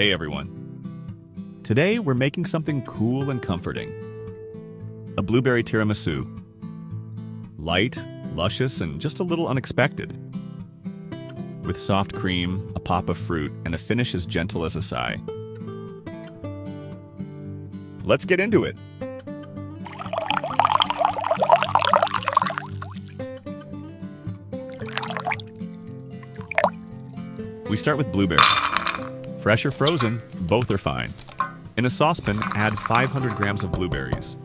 Hey everyone. Today we're making something cool and comforting. A blueberry tiramisu. Light, luscious, and just a little unexpected. With soft cream, a pop of fruit, and a finish as gentle as a sigh. Let's get into it. We start with blueberries. Fresh or frozen, both are fine. In a saucepan, add 500 grams of blueberries.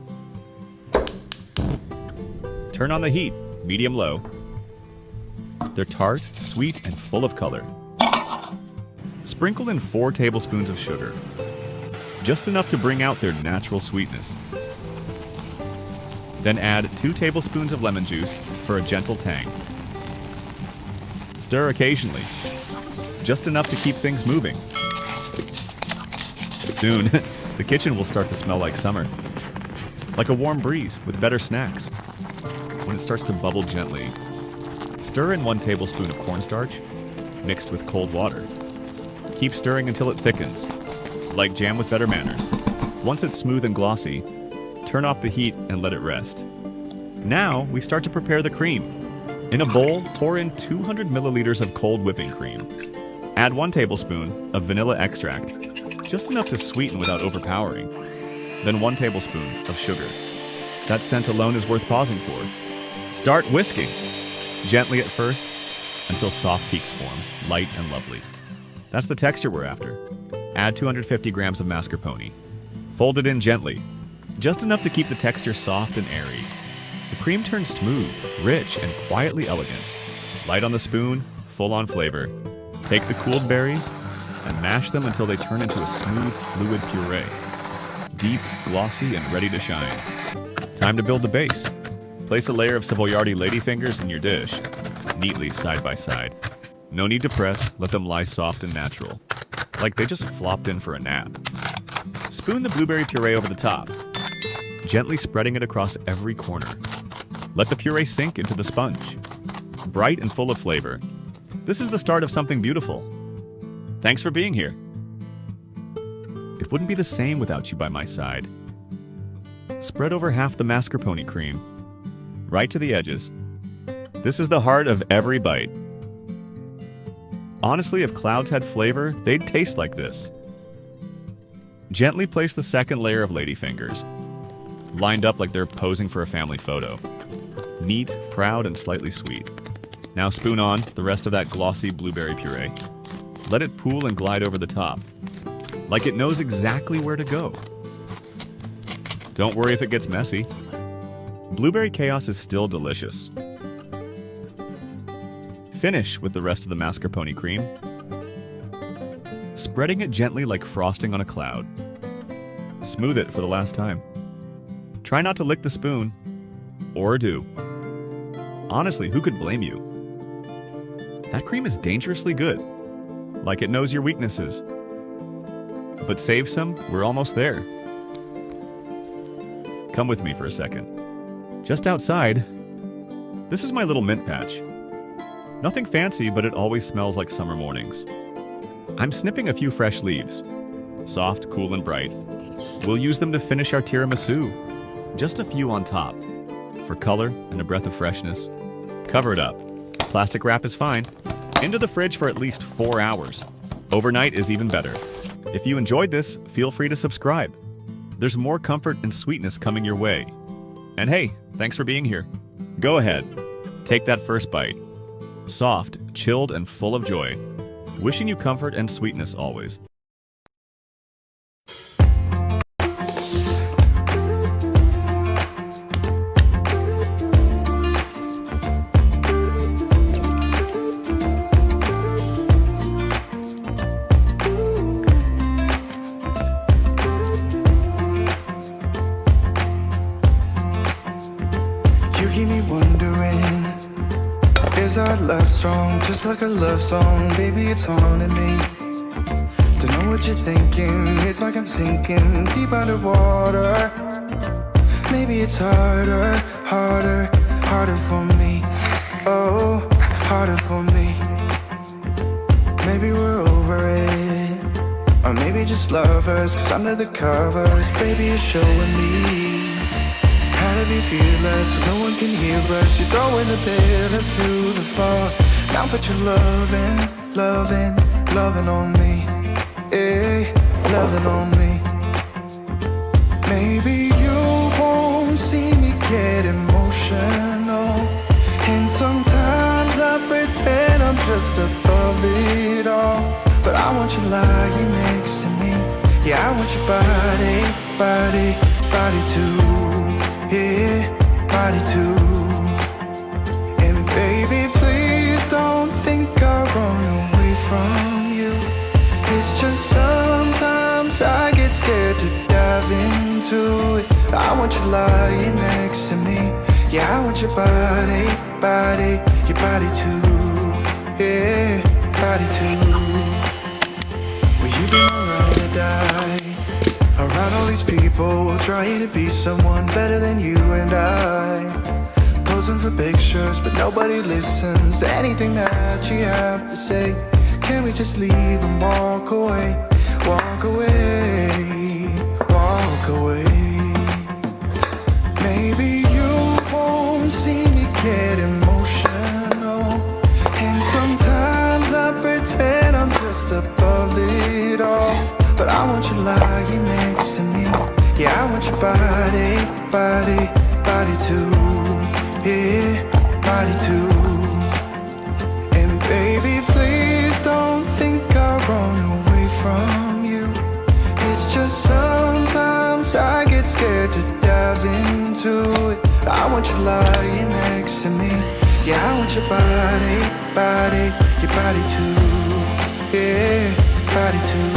Turn on the heat, medium-low. They're tart, sweet, and full of color. Sprinkle in 4 tablespoons of sugar, just enough to bring out their natural sweetness. Then add 2 tablespoons of lemon juice for a gentle tang. Stir occasionally, just enough to keep things moving. Soon, the kitchen will start to smell like summer, like a warm breeze with better snacks. When it starts to bubble gently, stir in 1 tablespoon of cornstarch mixed with cold water. Keep stirring until it thickens, like jam with better manners. Once it's smooth and glossy, turn off the heat and let it rest. Now, we start to prepare the cream. In a bowl, pour in 200 milliliters of cold whipping cream. Add 1 tablespoon of vanilla extract, just enough to sweeten without overpowering. Then 1 tablespoon of sugar. That scent alone is worth pausing for. Start whisking, gently at first, until soft peaks form, light and lovely. That's the texture we're after. Add 250 grams of mascarpone. Fold it in gently, just enough to keep the texture soft and airy. The cream turns smooth, rich, and quietly elegant. Light on the spoon, full on flavor. Take the cooled berries and mash them until they turn into a smooth, fluid puree. Deep, glossy, and ready to shine. Time to build the base. Place a layer of Savoiardi ladyfingers in your dish, neatly side by side. No need to press, let them lie soft and natural, like they just flopped in for a nap. Spoon the blueberry puree over the top, gently spreading it across every corner. Let the puree sink into the sponge. Bright and full of flavor, this is the start of something beautiful. Thanks for being here. It wouldn't be the same without you by my side. Spread over half the mascarpone cream, right to the edges. This is the heart of every bite. Honestly, if clouds had flavor, they'd taste like this. Gently place the second layer of ladyfingers, lined up like they're posing for a family photo. Neat, proud, and slightly sweet. Now spoon on the rest of that glossy blueberry puree. Let it pool and glide over the top, like it knows exactly where to go. Don't worry if it gets messy. Blueberry chaos is still delicious. Finish with the rest of the mascarpone cream, spreading it gently like frosting on a cloud. Smooth it for the last time. Try not to lick the spoon, or do. Honestly, who could blame you? That cream is dangerously good, like it knows your weaknesses. But save some, we're almost there. Come with me for a second. Just outside, this is my little mint patch. Nothing fancy, but it always smells like summer mornings. I'm snipping a few fresh leaves, soft, cool, and bright. We'll use them to finish our tiramisu. Just a few on top, for color and a breath of freshness. Cover it up. Plastic wrap is fine. Into the fridge for at least 4 hours. Overnight is even better. If you enjoyed this, feel free to subscribe. There's more comfort and sweetness coming your way. And hey, thanks for being here. Go ahead, take that first bite. Soft, chilled, and full of joy. Wishing you comfort and sweetness always. You keep me wondering, is our love strong? Just like a love song, baby, it's haunting me. Don't know what you're thinking, it's like I'm sinking deep underwater. Maybe it's harder, harder, harder for me. Oh, harder for me. Maybe we're over it, or maybe just lovers, cause under the covers, baby, you're showing me how to be fearless, so no one can hear us. You're throwing the pillars through the floor. Now put your loving, loving, loving on me, eh, loving on me. Maybe you won't see me get emotional, and sometimes I pretend I'm just above it all. But I want you lying next to me. Yeah, I want your body, body, body too. Yeah, body too. And baby, please don't think I run away from you. It's just sometimes I get scared to dive into it. I want you lying next to me. Yeah, I want your body, body, your body too. Yeah, body too. Will you be my ride or die? Around all these people, we'll try to be someone better than you and I. Posing for pictures, but nobody listens to anything that you have to say. Can we just leave and walk away? Walk away, walk away. Maybe you won't see me get emotional, and sometimes I pretend I'm just above it all. But I want you lying next to me. Yeah, I want your body, body, body too. Yeah, body too. And baby, please don't think I run away from you. It's just sometimes I get scared to dive into it. I want you lying next to me. Yeah, I want your body, body, your body too. Yeah, body too.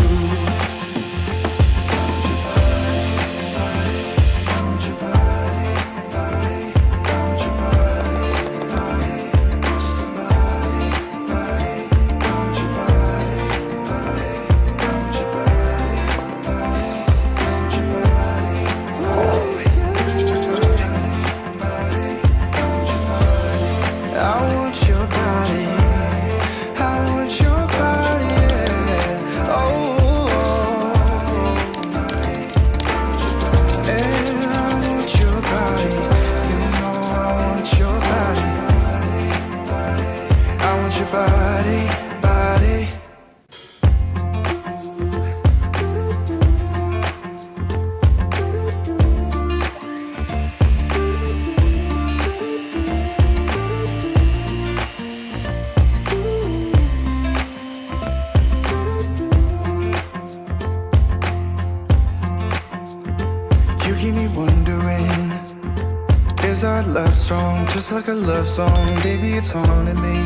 Is our love strong, just like a love song? Baby, it's haunting me.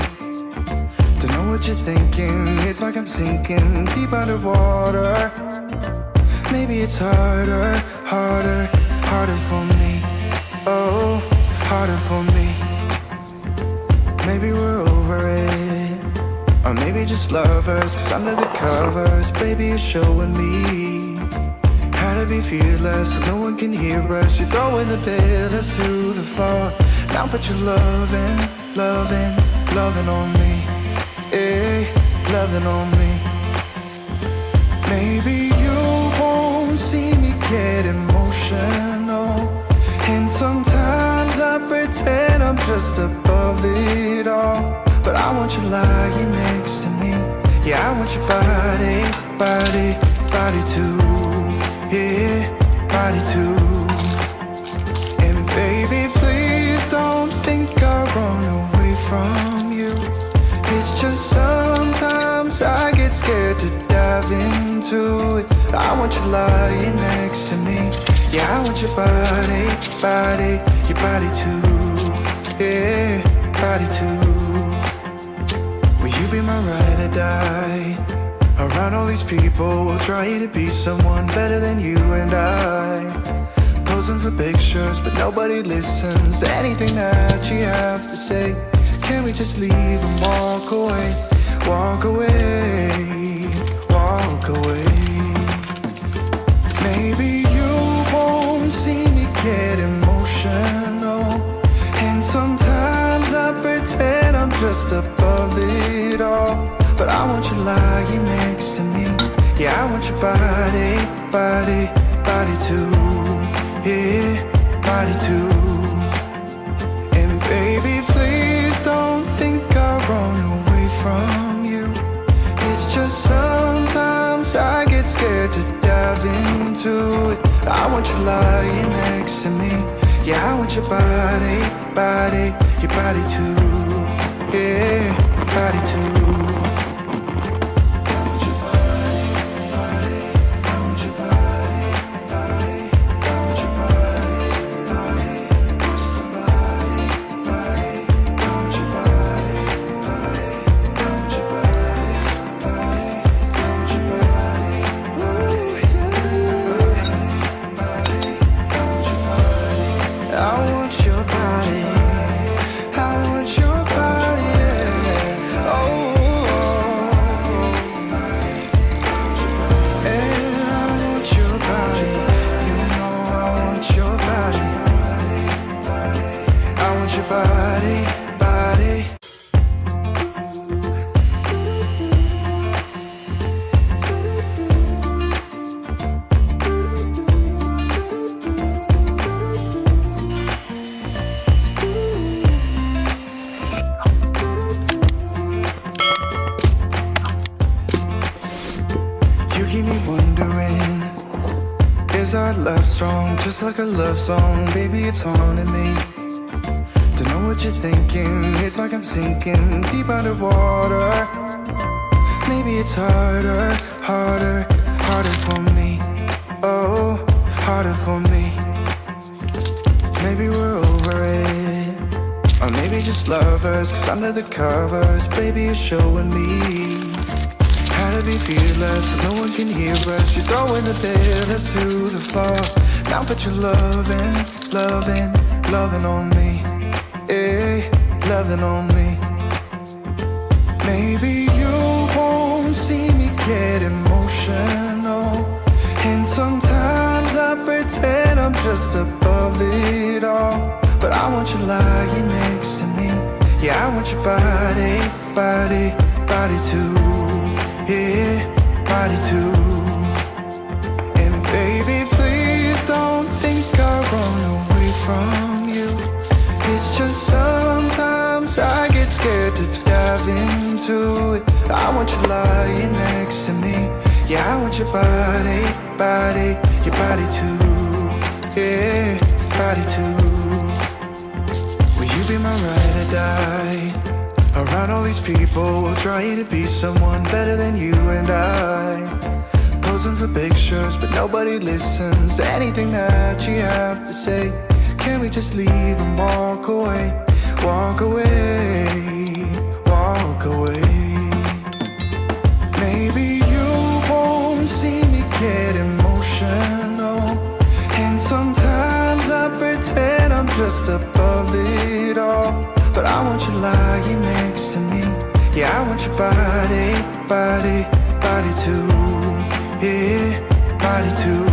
Don't know what you're thinking. It's like I'm sinking deep underwater. Maybe it's harder, harder, harder for me. Oh, harder for me. Maybe we're over it, or maybe just lovers, cause under the covers, baby, you're showing me how to be fearless, so no one can hear us. You're throwing the pillars through the floor. Now put your loving, loving, loving on me, eh, loving on me. Maybe you won't see me get emotional, and sometimes I pretend I'm just above it all. But I want you lying next to me. Yeah, I want your body, body, body too. Yeah, body too. And baby, please don't think I run away from you. It's just sometimes I get scared to dive into it. I want you lying next to me. Yeah, I want your body, body, your body too. Yeah, body too. Will you be my ride or die? Around all these people, we'll try to be someone better than you and I. Posing for pictures, but nobody listens to anything that you have to say. Can we just leave and walk away? Walk away, walk away. Maybe you won't see me get emotional, and sometimes I pretend I'm just above it all. But I want you lying next to me. Yeah, I want your body, body, body too. Yeah, body too. And baby, please don't think I'll run away from you. It's just sometimes I get scared to dive into it. I want you lying next to me. Yeah, I want your body, body, your body too. Yeah, body too. Keep me wondering, is our love strong? Just like a love song, baby, it's haunting me. Don't know what you're thinking, it's like I'm sinking deep underwater. Maybe it's harder, harder, harder for me. Oh, harder for me. Maybe we're over it, or maybe just lovers, 'cause under the covers, baby, you're showing me how to be fearless, so no one can hear us. You're throwing the pillars to the floor. Now put your loving, loving, loving on me. Eh, loving on me. Maybe you won't see me get emotional, and sometimes I pretend I'm just above it all. But I want you lying next to me. Yeah, I want your body, body, body too. Yeah, body too. And baby, please don't think I'll run away from you. It's just sometimes I get scared to dive into it. I want you lying next to me. Yeah, I want your body, body, your body too. Yeah, body too. Will you be my ride or die? Around all these people, we'll try to be someone better than you and I. Posing for pictures, but nobody listens to anything that you have to say. Can we just leave and walk away? Walk away, walk away. Maybe you won't see me get emotional, and sometimes I pretend I'm just above it all. But I want you lying next to me. Yeah, I want your body, body, body too. Yeah, body too.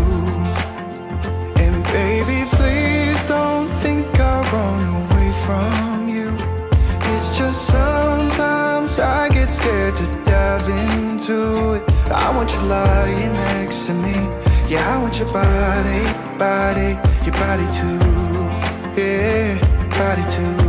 And baby, please don't think I'll run away from you. It's just sometimes I get scared to dive into it. I want you lying next to me. Yeah, I want your body, body, your body too. Yeah, body too.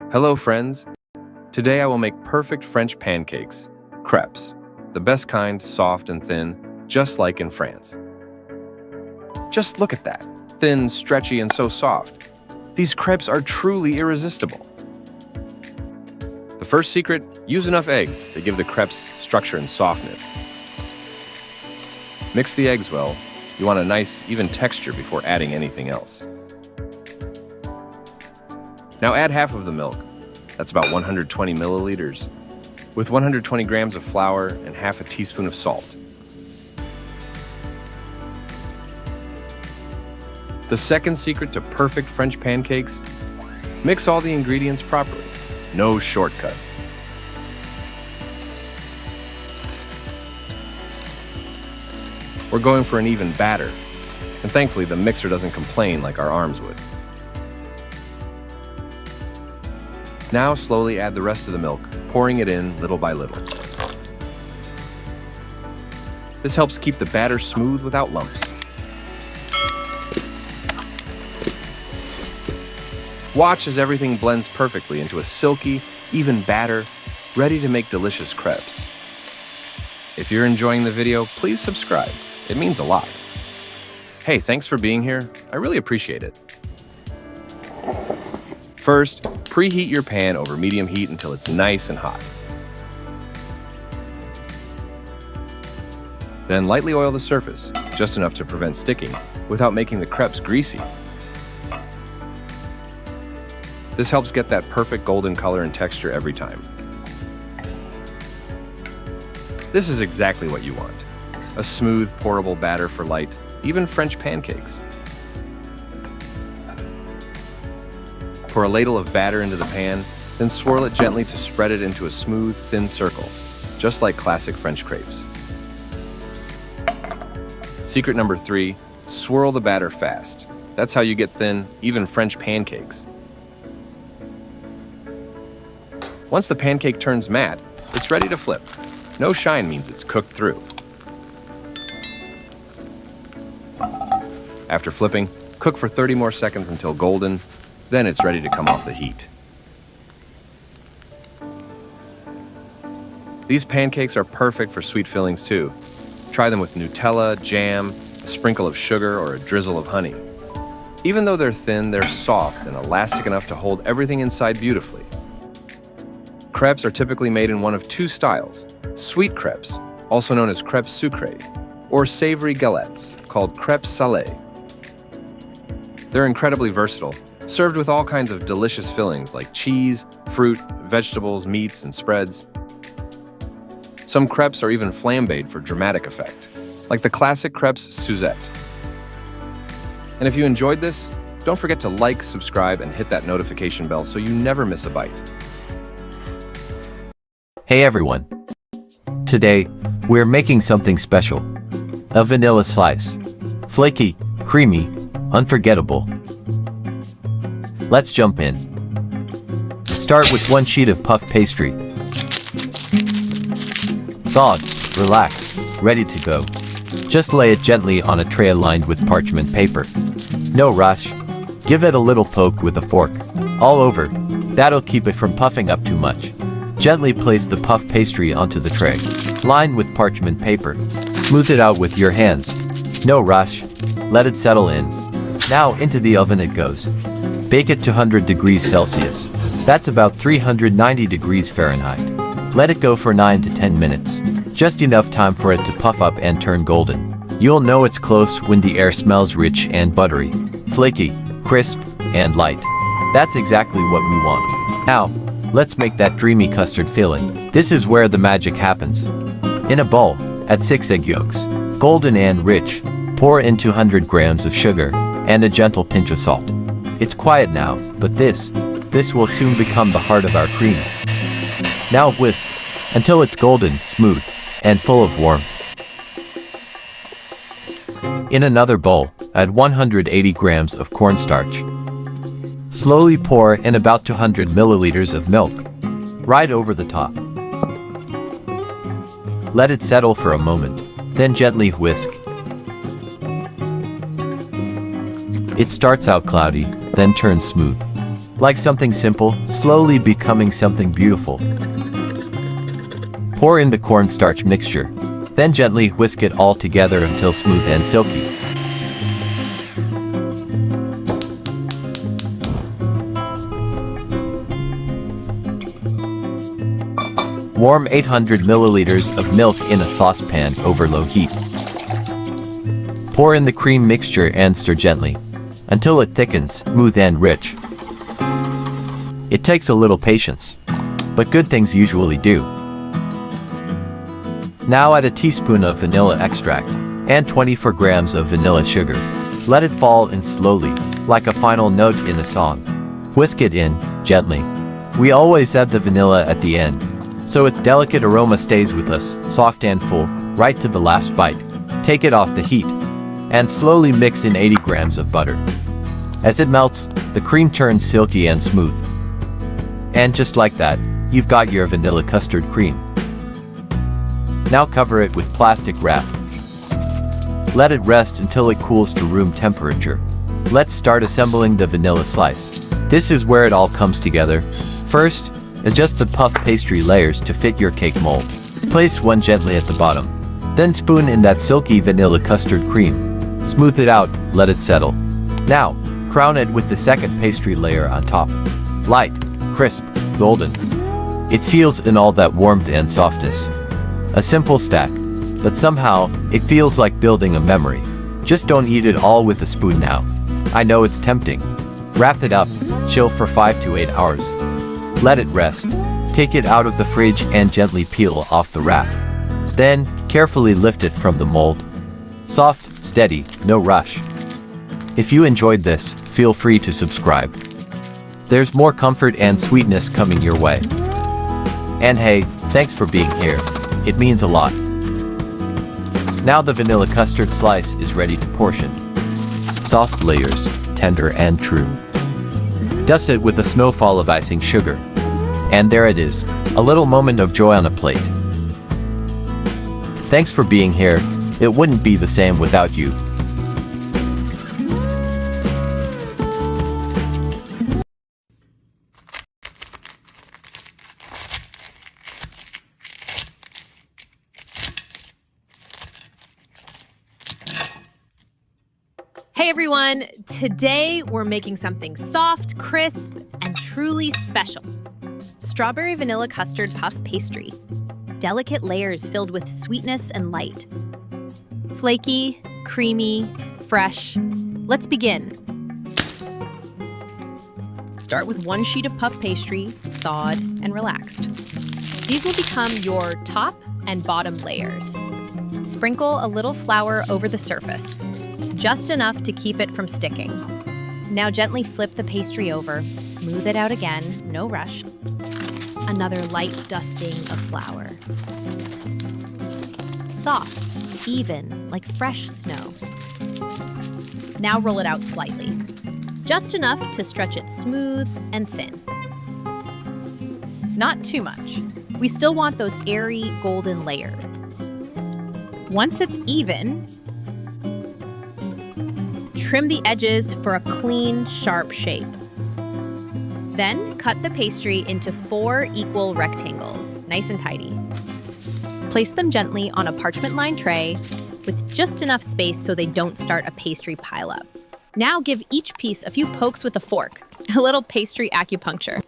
Hello friends! Today I will make perfect French pancakes, crepes, the best kind, soft and thin, just like in France. Just look at that, thin, stretchy, and so soft. These crepes are truly irresistible. The first secret, use enough eggs to give the crepes structure and softness. Mix the eggs well. You want a nice, even texture before adding anything else. Now add half of the milk, that's about 120 milliliters, with 120 grams of flour and half a teaspoon of salt. The second secret to perfect French pancakes? Mix all the ingredients properly. No shortcuts. We're going for an even batter, and thankfully the mixer doesn't complain like our arms would. Now slowly add the rest of the milk, pouring it in little by little. This helps keep the batter smooth without lumps. Watch as everything blends perfectly into a silky, even batter, ready to make delicious crepes. If you're enjoying the video, please subscribe. It means a lot. Hey, thanks for being here. I really appreciate it. First, preheat your pan over medium heat until it's nice and hot. Then lightly oil the surface, just enough to prevent sticking, without making the crepes greasy. This helps get that perfect golden color and texture every time. This is exactly what you want. A smooth, pourable batter for light, even French pancakes. Pour a ladle of batter into the pan, then swirl it gently to spread it into a smooth, thin circle, just like classic French crepes. Secret number 3, swirl the batter fast. That's how you get thin, even French pancakes. Once the pancake turns matte, it's ready to flip. No shine means it's cooked through. After flipping, cook for 30 more seconds until golden, then it's ready to come off the heat. These pancakes are perfect for sweet fillings too. Try them with Nutella, jam, a sprinkle of sugar, or a drizzle of honey. Even though they're thin, they're soft and elastic enough to hold everything inside beautifully. Crepes are typically made in one of 2 styles: sweet crepes, also known as crepes sucrées, or savory galettes, called crepes salées. They're incredibly versatile, served with all kinds of delicious fillings like cheese, fruit, vegetables, meats, and spreads. Some crepes are even flambéed for dramatic effect, like the classic crepes Suzette. And if you enjoyed this, don't forget to like, subscribe, and hit that notification bell so you never miss a bite. Hey everyone! Today, we're making something special. A vanilla slice. Flaky, creamy, unforgettable. Let's jump in. Start with 1 sheet of puff pastry. Thawed, relaxed, ready to go. Just lay it gently on a tray lined with parchment paper. No rush. Give it a little poke with a fork. All over. That'll keep it from puffing up too much. Gently place the puff pastry onto the tray, lined with parchment paper. Smooth it out with your hands. No rush. Let it settle in. Now into the oven it goes. Bake it to 100 degrees Celsius. That's about 390 degrees Fahrenheit. Let it go for 9 to 10 minutes. Just enough time for it to puff up and turn golden. You'll know it's close when the air smells rich and buttery, flaky, crisp, and light. That's exactly what we want. Now, let's make that dreamy custard filling. This is where the magic happens. In a bowl, add 6 egg yolks, golden and rich. Pour in 200 grams of sugar and a gentle pinch of salt. It's quiet now, but this will soon become the heart of our cream. Now whisk until it's golden, smooth, and full of warmth. In another bowl, add 180 grams of cornstarch. Slowly pour in about 200 milliliters of milk, right over the top. Let it settle for a moment, then gently whisk. It starts out cloudy, then turns smooth. Like something simple, slowly becoming something beautiful. Pour in the cornstarch mixture, then gently whisk it all together until smooth and silky. Warm 800 milliliters of milk in a saucepan over low heat. Pour in the cream mixture and stir gently until it thickens, smooth and rich. It takes a little patience, but good things usually do. Now add a teaspoon of vanilla extract and 24 grams of vanilla sugar. Let it fall in slowly, like a final note in a song. Whisk it in, gently. We always add the vanilla at the end, so its delicate aroma stays with us, soft and full, right to the last bite. Take it off the heat, and slowly mix in 80 grams of butter. As it melts, the cream turns silky and smooth. And just like that, you've got your vanilla custard cream. Now cover it with plastic wrap. Let it rest until it cools to room temperature. Let's start assembling the vanilla slice. This is where it all comes together. First, adjust the puff pastry layers to fit your cake mold. Place one gently at the bottom. Then spoon in that silky vanilla custard cream. Smooth it out, let it settle. Now, crown it with the second pastry layer on top. Light, crisp, golden. It seals in all that warmth and softness. A simple stack, but somehow, it feels like building a memory. Just don't eat it all with a spoon now. I know it's tempting. Wrap it up, chill for 5 to 8 hours. Let it rest. Take it out of the fridge and gently peel off the wrap. Then, carefully lift it from the mold. Soft, steady, no rush. If you enjoyed this, feel free to subscribe. There's more comfort and sweetness coming your way. And hey, thanks for being here. It means a lot. Now the vanilla custard slice is ready to portion. Soft layers, tender and true. Dust it with a snowfall of icing sugar. And there it is, a little moment of joy on a plate. Thanks for being here. It wouldn't be the same without you. Hey everyone! Today we're making something soft, crisp, and truly special. Strawberry vanilla custard puff pastry. Delicate layers filled with sweetness and light. Flaky, creamy, fresh. Let's begin. Start with one sheet of puff pastry, thawed and relaxed. These will become your top and bottom layers. Sprinkle a little flour over the surface, just enough to keep it from sticking. Now gently flip the pastry over, smooth it out again, no rush. Another light dusting of flour. Soft, even, like fresh snow. Now roll it out slightly, just enough to stretch it smooth and thin. Not too much. We still want those airy golden layers. Once it's even, trim the edges for a clean, sharp shape. Then cut the pastry into 4 equal rectangles, nice and tidy. Place them gently on a parchment-lined tray with just enough space so they don't start a pastry pileup. Now give each piece a few pokes with a fork, a little pastry acupuncture.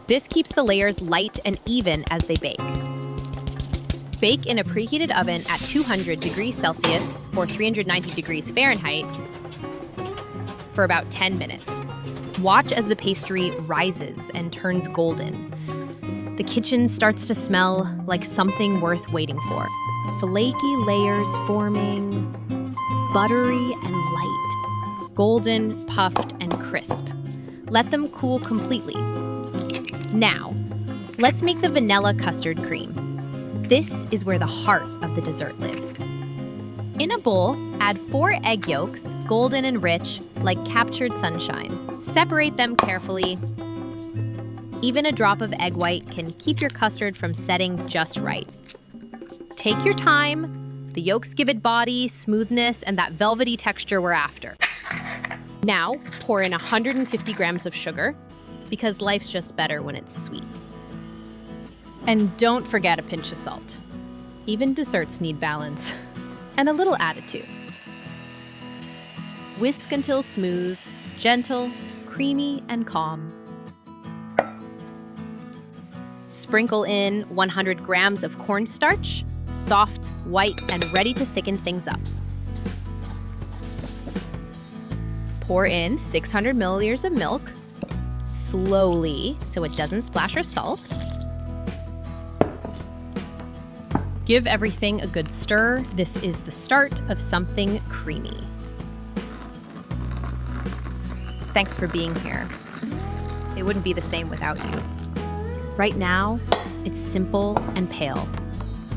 This keeps the layers light and even as they bake. Bake in a preheated oven at 200 degrees Celsius or 390 degrees Fahrenheit for about 10 minutes. Watch as the pastry rises and turns golden. The kitchen starts to smell like something worth waiting for. Flaky layers forming, buttery and light, golden, puffed, and crisp. Let them cool completely. Now, let's make the vanilla custard cream. This is where the heart of the dessert lives. In a bowl, add 4 egg yolks, golden and rich, like captured sunshine. Separate them carefully. Even a drop of egg white can keep your custard from setting just right. Take your time. The yolks give it body, smoothness, and that velvety texture we're after. Now, pour in 150 grams of sugar, because life's just better when it's sweet. And don't forget a pinch of salt. Even desserts need balance. And a little attitude. Whisk until smooth, gentle, creamy, and calm. Sprinkle in 100 grams of cornstarch, soft, white, and ready to thicken things up. Pour in 600 milliliters of milk, slowly so it doesn't splash or sulk. Give everything a good stir. This is the start of something creamy. Thanks for being here. It wouldn't be the same without you. Right now, it's simple and pale,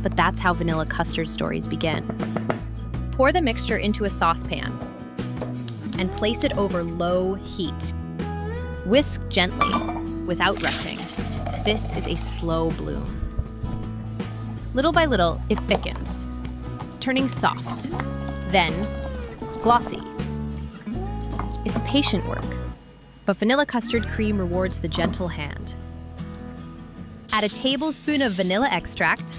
but that's how vanilla custard stories begin. Pour the mixture into a saucepan and place it over low heat. Whisk gently, without rushing. This is a slow bloom. Little by little, it thickens, turning soft, then glossy. It's patient work, but vanilla custard cream rewards the gentle hand. Add a tablespoon of vanilla extract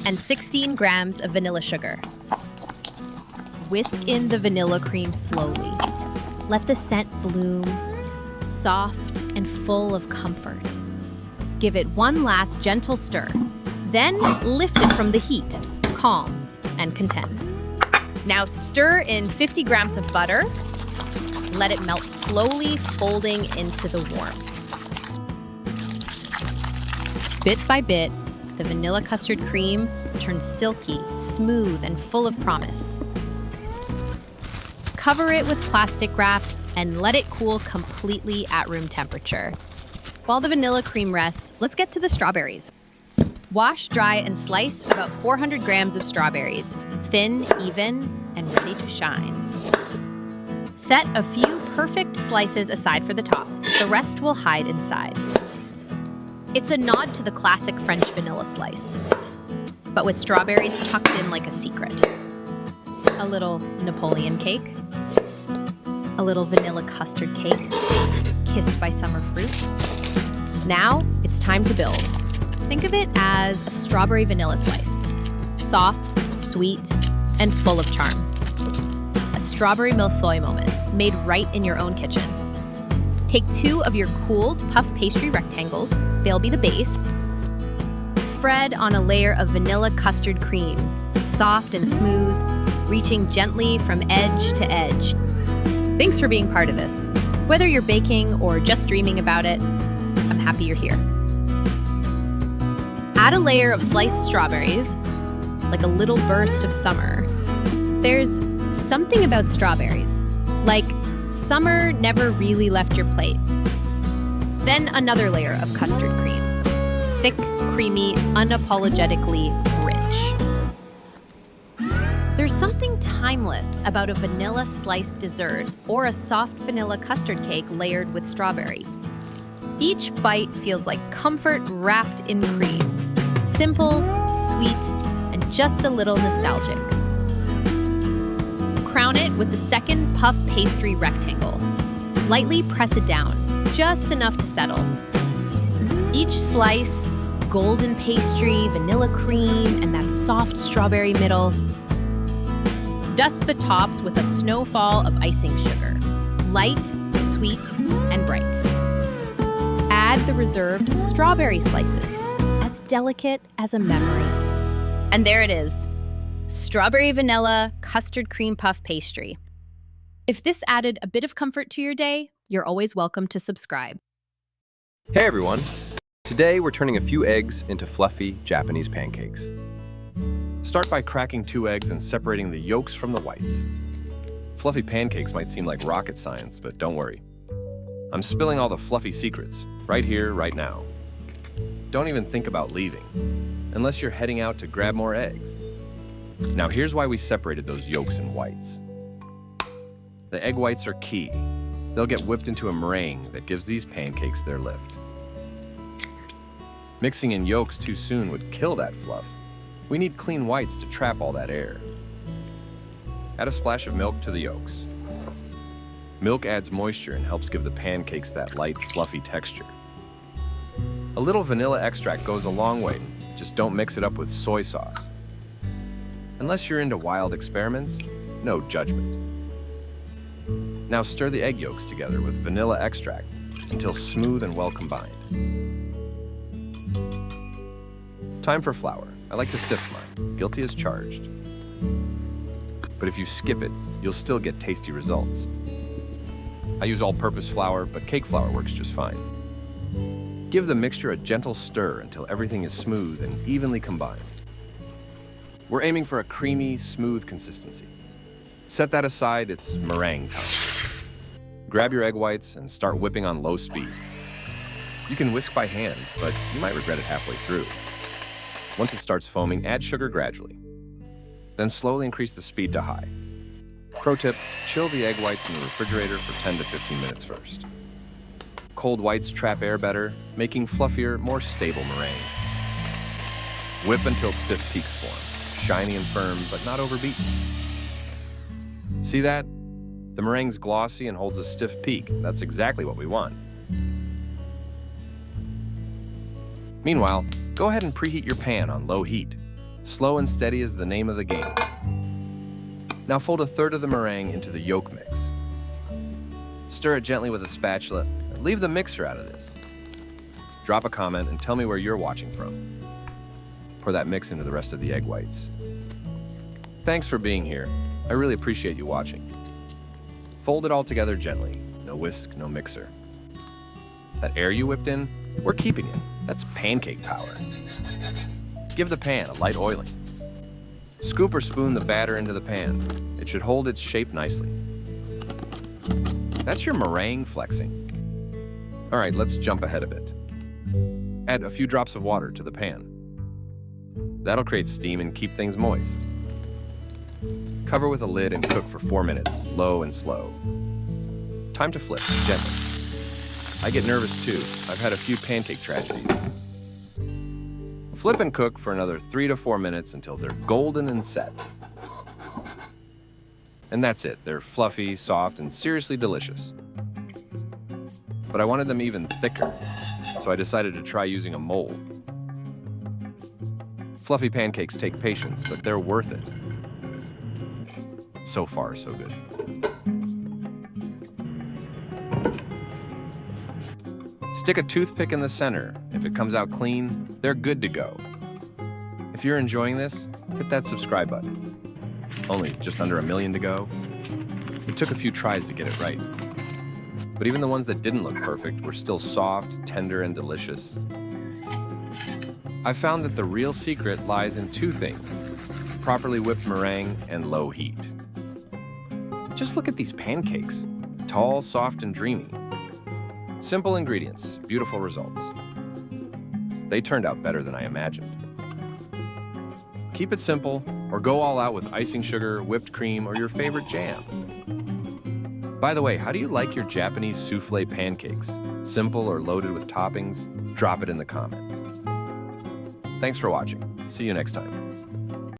and 16 grams of vanilla sugar. Whisk in the vanilla cream slowly. Let the scent bloom, soft and full of comfort. Give it one last gentle stir, then lift it from the heat, calm and content. Now stir in 50 grams of butter. Let it melt slowly, folding into the warmth. Bit by bit, the vanilla custard cream turns silky, smooth, and full of promise. Cover it with plastic wrap and let it cool completely at room temperature. While the vanilla cream rests, let's get to the strawberries. Wash, dry, and slice about 400 grams of strawberries, thin, even, and ready to shine. Set a few perfect slices aside for the top. The rest will hide inside. It's a nod to the classic French vanilla slice, but with strawberries tucked in like a secret. A little Napoleon cake, a little vanilla custard cake, kissed by summer fruit. Now it's time to build. Think of it as a strawberry vanilla slice, soft, sweet, and full of charm. A strawberry millefeuille moment made right in your own kitchen. Take 2 of your cooled puff pastry rectangles, they'll be the base. Spread on a layer of vanilla custard cream, soft and smooth, reaching gently from edge to edge. Thanks for being part of this. Whether you're baking or just dreaming about it, I'm happy you're here. Add a layer of sliced strawberries, like a little burst of summer. There's something about strawberries, like summer never really left your plate. Then another layer of custard cream, thick, creamy, unapologetically rich. There's something timeless about a vanilla sliced dessert or a soft vanilla custard cake layered with strawberry. Each bite feels like comfort wrapped in cream. Simple, sweet, and just a little nostalgic. Crown it with the second puff pastry rectangle. Lightly press it down, just enough to settle. Each slice, golden pastry, vanilla cream, and that soft strawberry middle. Dust the tops with a snowfall of icing sugar. Light, sweet, and bright. Add the reserved strawberry slices, as delicate as a memory. And there it is, strawberry vanilla custard cream puff pastry. If this added a bit of comfort to your day, you're always welcome to subscribe. Hey everyone! Today we're turning a few eggs into fluffy Japanese pancakes. Start by cracking 2 eggs and separating the yolks from the whites. Fluffy pancakes might seem like rocket science, but don't worry. I'm spilling all the fluffy secrets, right here, right now. Don't even think about leaving, unless you're heading out to grab more eggs. Now here's why we separated those yolks and whites. The egg whites are key. They'll get whipped into a meringue that gives these pancakes their lift. Mixing in yolks too soon would kill that fluff. We need clean whites to trap all that air. Add a splash of milk to the yolks. Milk adds moisture and helps give the pancakes that light, fluffy texture. A little vanilla extract goes a long way, just don't mix it up with soy sauce. Unless you're into wild experiments, no judgment. Now stir the egg yolks together with vanilla extract until smooth and well combined. Time for flour. I like to sift mine, guilty as charged. But if you skip it, you'll still get tasty results. I use all-purpose flour, but cake flour works just fine. Give the mixture a gentle stir until everything is smooth and evenly combined. We're aiming for a creamy, smooth consistency. Set that aside, it's meringue time. Grab your egg whites and start whipping on low speed. You can whisk by hand, but you might regret it halfway through. Once it starts foaming, add sugar gradually. Then slowly increase the speed to high. Pro tip, chill the egg whites in the refrigerator for 10 to 15 minutes first. Cold whites trap air better, making fluffier, more stable meringue. Whip until stiff peaks form, shiny and firm, but not overbeaten. See that? The meringue's glossy and holds a stiff peak. That's exactly what we want. Meanwhile, go ahead and preheat your pan on low heat. Slow and steady is the name of the game. Now fold a third of the meringue into the yolk mix. Stir it gently with a spatula. Leave the mixer out of this. Drop a comment and tell me where you're watching from. Pour that mix into the rest of the egg whites. Thanks for being here. I really appreciate you watching. Fold it all together gently. No whisk, no mixer. That air you whipped in, we're keeping it. That's pancake power. Give the pan a light oiling. Scoop or spoon the batter into the pan. It should hold its shape nicely. That's your meringue flexing. All right, let's jump ahead a bit. Add a few drops of water to the pan. That'll create steam and keep things moist. Cover with a lid and cook for 4 minutes, low and slow. Time to flip, gently. I get nervous too. I've had a few pancake tragedies. Flip and cook for another 3 to 4 minutes until they're golden and set. And that's it. They're fluffy, soft, and seriously delicious. But I wanted them even thicker, so I decided to try using a mold. Fluffy pancakes take patience, but they're worth it. So far, so good. Stick a toothpick in the center. If it comes out clean, they're good to go. If you're enjoying this, hit that subscribe button. Only just under 1 million to go. It took a few tries to get it right. But even the ones that didn't look perfect were still soft, tender, and delicious. I found that the real secret lies in 2 things: properly whipped meringue and low heat. Just look at these pancakes. Tall, soft, and dreamy. Simple ingredients, beautiful results. They turned out better than I imagined. Keep it simple, or go all out with icing sugar, whipped cream, or your favorite jam. By the way, how do you like your Japanese souffle pancakes? Simple or loaded with toppings? Drop it in the comments. Thanks for watching. See you next time.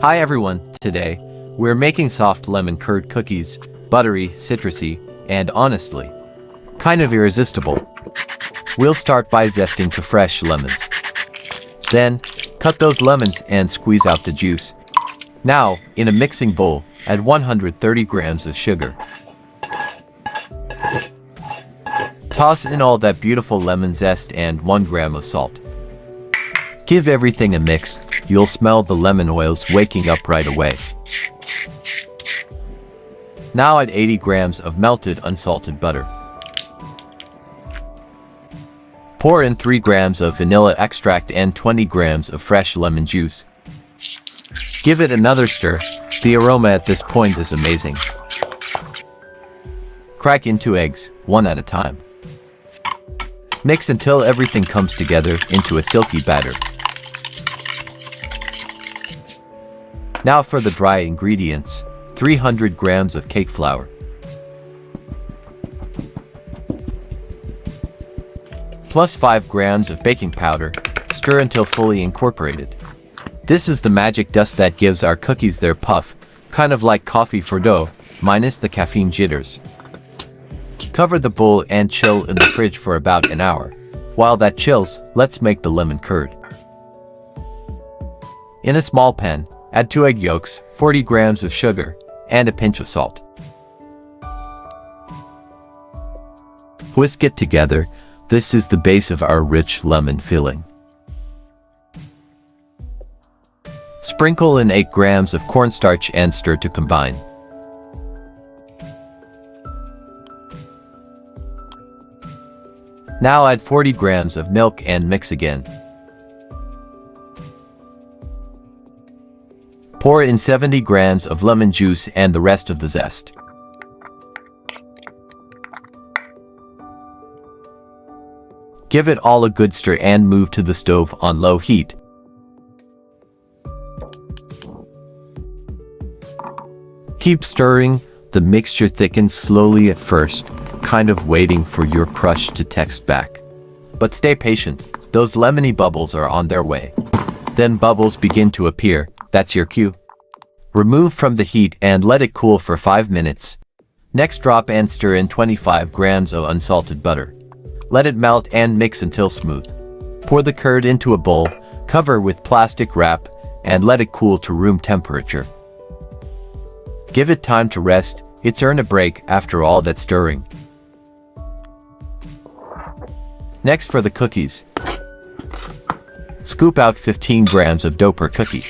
Hi everyone, today, we're making soft lemon curd cookies, buttery, citrusy, and honestly, kind of irresistible. We'll start by zesting to fresh lemons. Then, cut those lemons and squeeze out the juice. Now, in a mixing bowl, add 130 grams of sugar. Toss in all that beautiful lemon zest and 1 gram of salt. Give everything a mix. You'll smell the lemon oils waking up right away. Now add 80 grams of melted unsalted butter. Pour in 3 grams of vanilla extract and 20 grams of fresh lemon juice. Give it another stir. The aroma at this point is amazing. Crack in 2 eggs, 1 at a time. Mix until everything comes together into a silky batter. Now for the dry ingredients: 300 grams of cake flour, plus 5 grams of baking powder. Stir until fully incorporated. This is the magic dust that gives our cookies their puff, kind of like coffee for dough, minus the caffeine jitters. Cover the bowl and chill in the fridge for about an hour. While that chills, let's make the lemon curd. In a small pan, add 2 egg yolks, 40 grams of sugar, and a pinch of salt. Whisk it together. This is the base of our rich lemon filling. Sprinkle in 8 grams of cornstarch and stir to combine. Now add 40 grams of milk and mix again. Pour in 70 grams of lemon juice and the rest of the zest. Give it all a good stir and move to the stove on low heat. Keep stirring. The mixture thickens slowly at first, kind of waiting for your crush to text back. But stay patient, those lemony bubbles are on their way. Then bubbles begin to appear, that's your cue. Remove from the heat and let it cool for 5 minutes. Next, drop and stir in 25 grams of unsalted butter. Let it melt and mix until smooth. Pour the curd into a bowl, cover with plastic wrap, and let it cool to room temperature. Give it time to rest, it's earned a break after all that stirring. Next, for the cookies. Scoop out 15 grams of dough per cookie.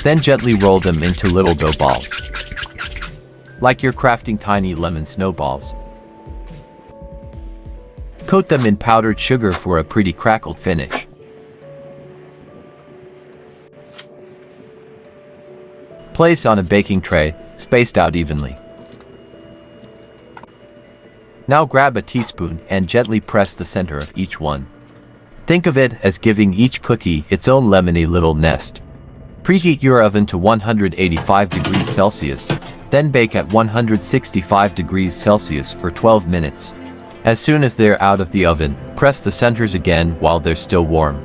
Then gently roll them into little dough balls. Like you're crafting tiny lemon snowballs. Coat them in powdered sugar for a pretty crackled finish. Place on a baking tray, spaced out evenly. Now grab a teaspoon and gently press the center of each one. Think of it as giving each cookie its own lemony little nest. Preheat your oven to 185 degrees Celsius, then bake at 165 degrees Celsius for 12 minutes. As soon as they're out of the oven, press the centers again while they're still warm.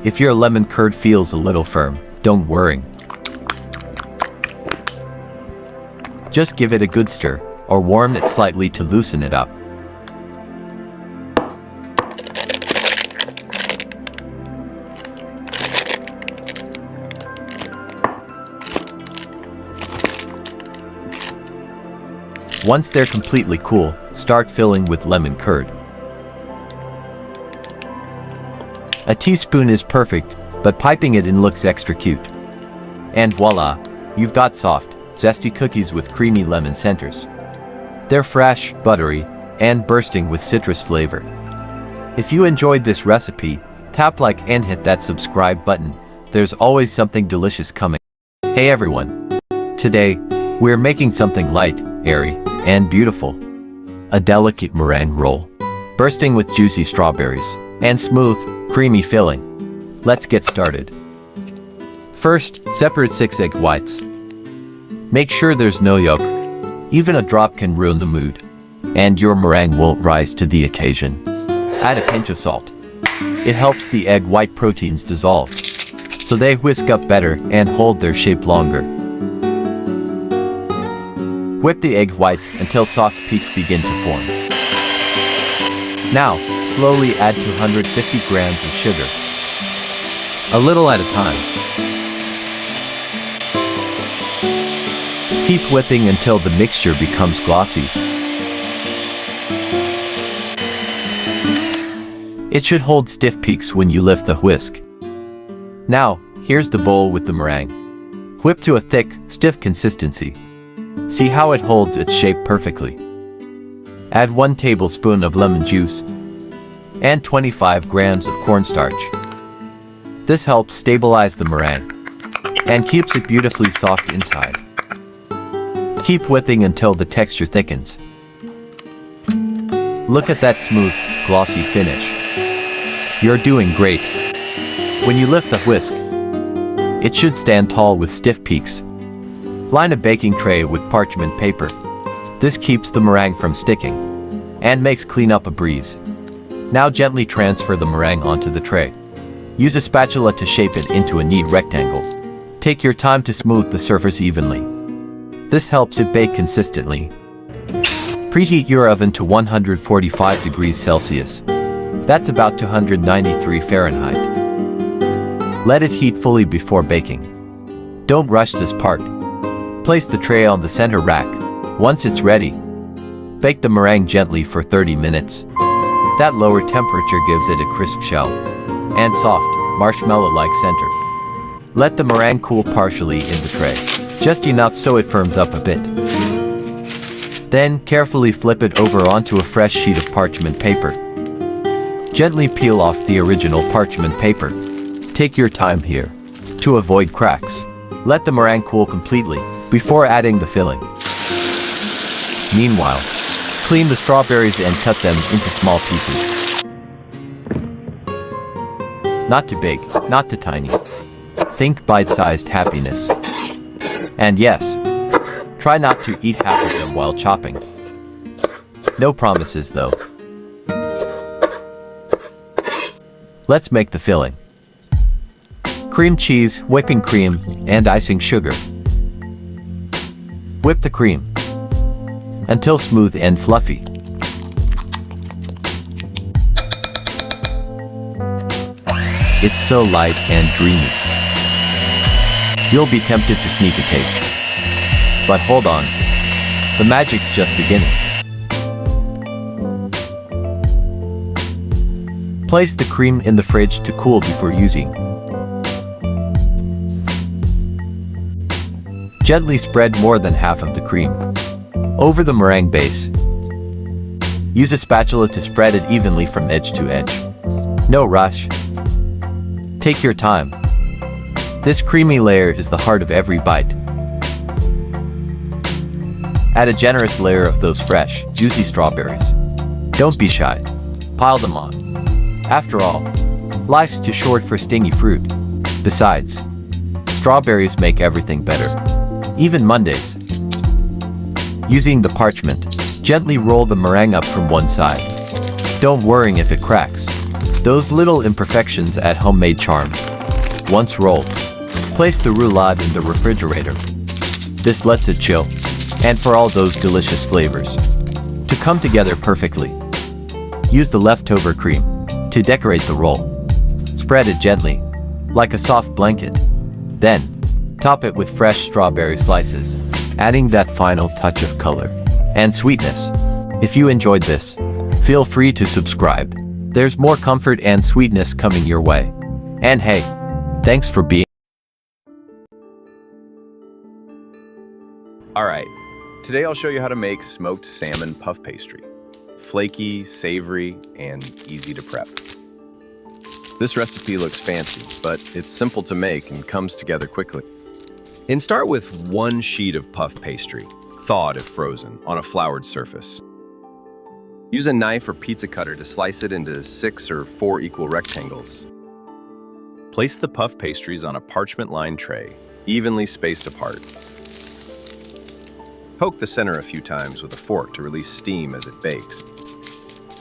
If your lemon curd feels a little firm, don't worry. Just give it a good stir, or warm it slightly to loosen it up. Once they're completely cool, start filling with lemon curd. A teaspoon is perfect, but piping it in looks extra cute. And voila, you've got soft, zesty cookies with creamy lemon centers. They're fresh, buttery, and bursting with citrus flavor. If you enjoyed this recipe, tap like and hit that subscribe button. There's always something delicious coming. Hey everyone! Today, we're making something light, airy, and beautiful. A delicate meringue roll, bursting with juicy strawberries, and smooth, creamy filling. Let's get started. First, separate 6 egg whites. Make sure there's no yolk. Even a drop can ruin the mood, and your meringue won't rise to the occasion. Add a pinch of salt. It helps the egg white proteins dissolve, so they whisk up better and hold their shape longer. Whip the egg whites until soft peaks begin to form. Now, slowly add 250 grams of sugar. A little at a time. Keep whipping until the mixture becomes glossy. It should hold stiff peaks when you lift the whisk. Now, here's the bowl with the meringue. Whip to a thick, stiff consistency. See how it holds its shape perfectly. Add 1 tablespoon of lemon juice and 25 grams of cornstarch. This helps stabilize the meringue and keeps it beautifully soft inside. Keep whipping until the texture thickens. Look at that smooth, glossy finish. You're doing great. When you lift the whisk, it should stand tall with stiff peaks. Line a baking tray with parchment paper. This keeps the meringue from sticking and makes cleanup a breeze. Now gently transfer the meringue onto the tray. Use a spatula to shape it into a neat rectangle. Take your time to smooth the surface evenly. This helps it bake consistently. Preheat your oven to 145 degrees Celsius. That's about 293 Fahrenheit. Let it heat fully before baking. Don't rush this part. Place the tray on the center rack. Once it's ready, bake the meringue gently for 30 minutes. That lower temperature gives it a crisp shell and soft, marshmallow-like center. Let the meringue cool partially in the tray, just enough so it firms up a bit. Then, carefully flip it over onto a fresh sheet of parchment paper. Gently peel off the original parchment paper. Take your time here to avoid cracks. Let the meringue cool completely before adding the filling. Meanwhile, Clean the strawberries and cut them into small pieces. Not too big, not too tiny. Think bite-sized happiness. And yes, try not to eat half of them while chopping. No promises though. Let's make the filling. Cream cheese, whipping cream, and icing sugar. Whip the cream until smooth and fluffy. It's so light and dreamy. You'll be tempted to sneak a taste. But hold on, the magic's just beginning. Place the cream in the fridge to cool before using. Gently spread more than half of the cream over the meringue base. Use a spatula to spread it evenly from edge to edge. No rush. Take your time. This creamy layer is the heart of every bite. Add a generous layer of those fresh, juicy strawberries. Don't be shy. Pile them on. After all, life's too short for stingy fruit. Besides, strawberries make everything better. Even Mondays. Using the parchment, gently roll the meringue up from one side. Don't worry if it cracks. Those little imperfections add homemade charm. Once rolled, place the roulade in the refrigerator. This lets it chill, and for all those delicious flavors to come together perfectly. Use the leftover cream to decorate the roll. Spread it gently, like a soft blanket. Then, top it with fresh strawberry slices, adding that final touch of color and sweetness. If you enjoyed this, feel free to subscribe. There's more comfort and sweetness coming your way. And hey, thanks for being. Alright, today I'll show you how to make smoked salmon puff pastry. Flaky, savory, and easy to prep. This recipe looks fancy, but it's simple to make and comes together quickly. And start with 1 sheet of puff pastry, thawed if frozen, on a floured surface. Use a knife or pizza cutter to slice it into 6 or 4 equal rectangles. Place the puff pastries on a parchment-lined tray, evenly spaced apart. Poke the center a few times with a fork to release steam as it bakes.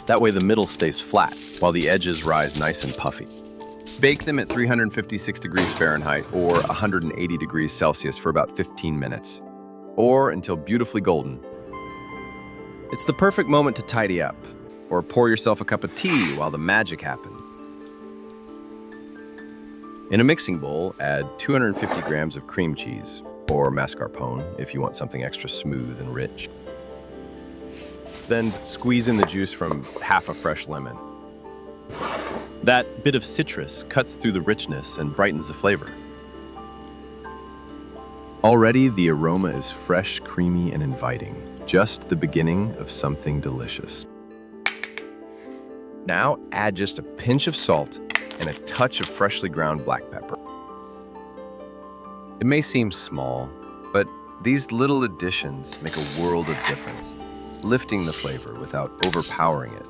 That way the middle stays flat, while the edges rise nice and puffy. Bake them at 356 degrees Fahrenheit or 180 degrees Celsius for about 15 minutes, or until beautifully golden. It's the perfect moment to tidy up, or pour yourself a cup of tea while the magic happens. In a mixing bowl, add 250 grams of cream cheese, or mascarpone if you want something extra smooth and rich. Then squeeze in the juice from half a fresh lemon. That bit of citrus cuts through the richness and brightens the flavor. Already the aroma is fresh, creamy, and inviting. Just the beginning of something delicious. Now add just a pinch of salt and a touch of freshly ground black pepper. It may seem small, but these little additions make a world of difference, lifting the flavor without overpowering it.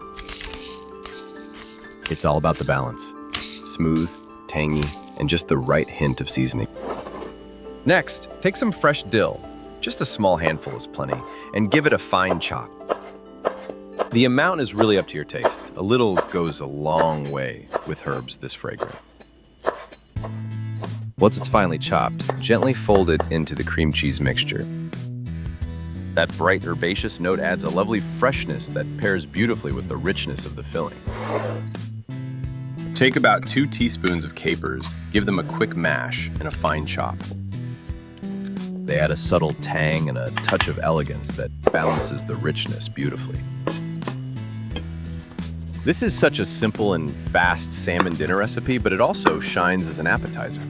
It's all about the balance. Smooth, tangy, and just the right hint of seasoning. Next, take some fresh dill, just a small handful is plenty, and give it a fine chop. The amount is really up to your taste. A little goes a long way with herbs this fragrant. Once it's finely chopped, gently fold it into the cream cheese mixture. That bright herbaceous note adds a lovely freshness that pairs beautifully with the richness of the filling. Take about 2 teaspoons of capers, give them a quick mash and a fine chop. They add a subtle tang and a touch of elegance that balances the richness beautifully. This is such a simple and fast salmon dinner recipe, but it also shines as an appetizer.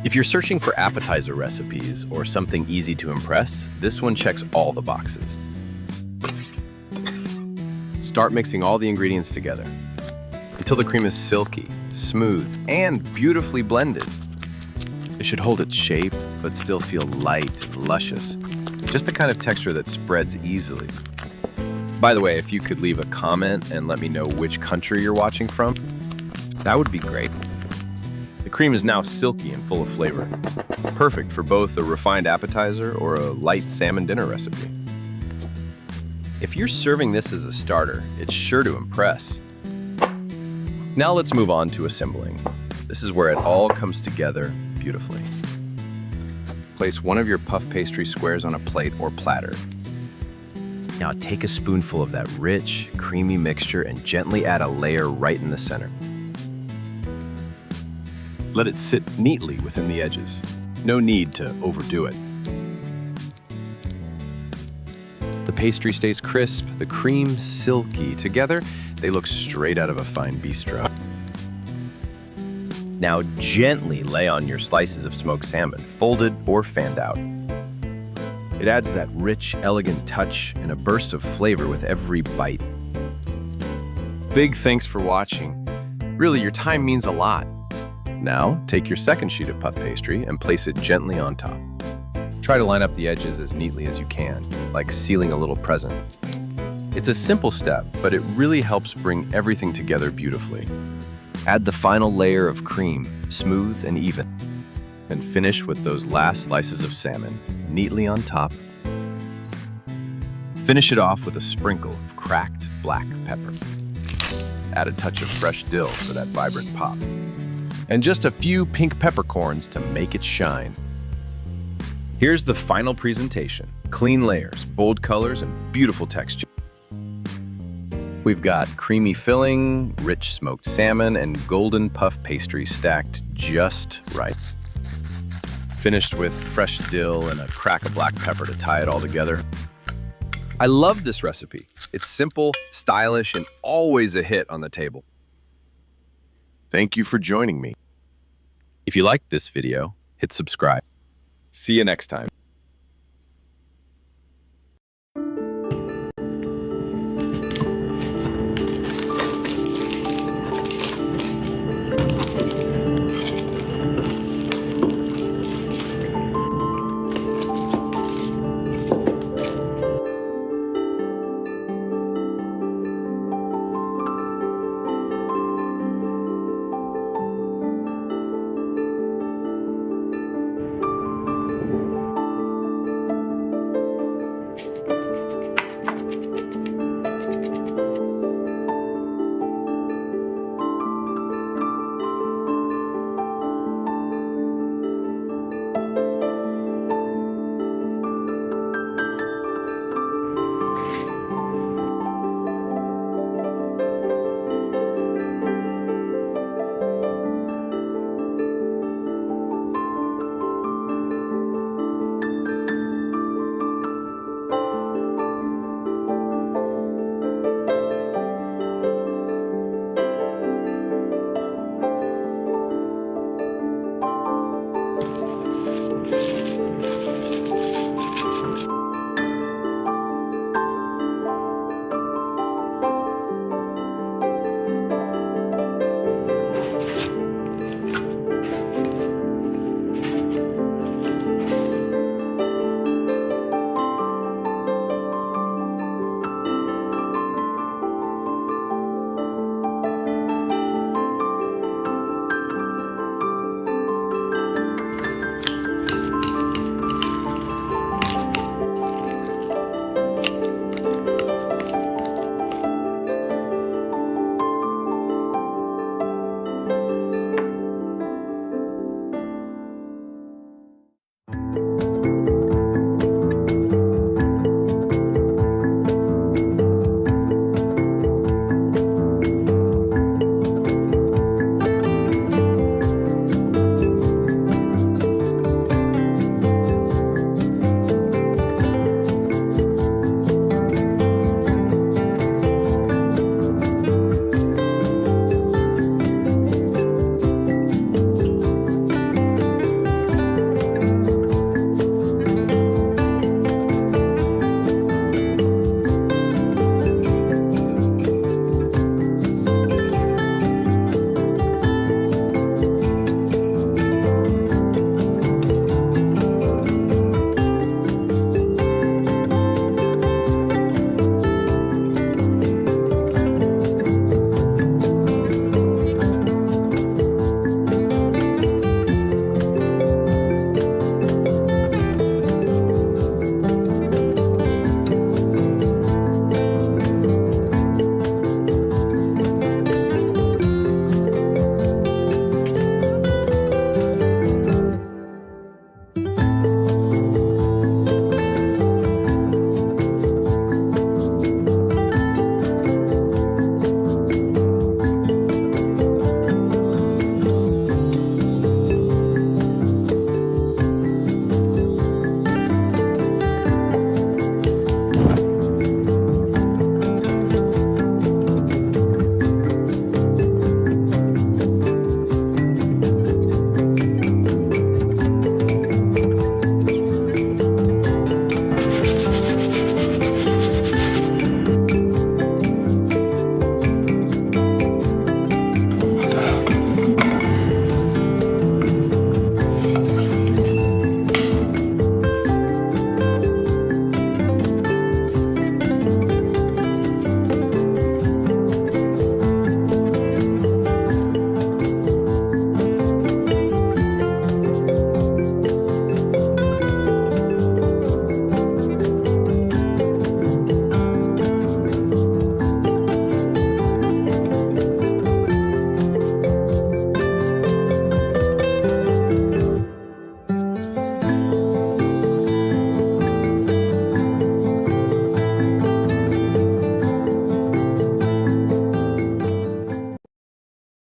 If you're searching for appetizer recipes or something easy to impress, this one checks all the boxes. Start mixing all the ingredients together until the cream is silky, smooth, and beautifully blended. It should hold its shape, but still feel light and luscious. Just the kind of texture that spreads easily. By the way, if you could leave a comment and let me know which country you're watching from, that would be great. The cream is now silky and full of flavor. Perfect for both a refined appetizer or a light salmon dinner recipe. If you're serving this as a starter, it's sure to impress. Now let's move on to assembling. This is where it all comes together beautifully. Place one of your puff pastry squares on a plate or platter. Now take a spoonful of that rich, creamy mixture and gently add a layer right in the center. Let it sit neatly within the edges. No need to overdo it. The pastry stays crisp, the cream silky. Together, they look straight out of a fine bistro. Now gently lay on your slices of smoked salmon, folded or fanned out. It adds that rich, elegant touch and a burst of flavor with every bite. Big thanks for watching. Really, your time means a lot. Now, take your second sheet of puff pastry and place it gently on top. Try to line up the edges as neatly as you can, like sealing a little present. It's a simple step, but it really helps bring everything together beautifully. Add the final layer of cream, smooth and even, and finish with those last slices of salmon, neatly on top. Finish it off with a sprinkle of cracked black pepper. Add a touch of fresh dill for that vibrant pop. And just a few pink peppercorns to make it shine. Here's the final presentation. Clean layers, bold colors, and beautiful texture. We've got creamy filling, rich smoked salmon, and golden puff pastry stacked just right. Finished with fresh dill and a crack of black pepper to tie it all together. I love this recipe. It's simple, stylish, and always a hit on the table. Thank you for joining me. If you liked this video, hit subscribe. See you next time.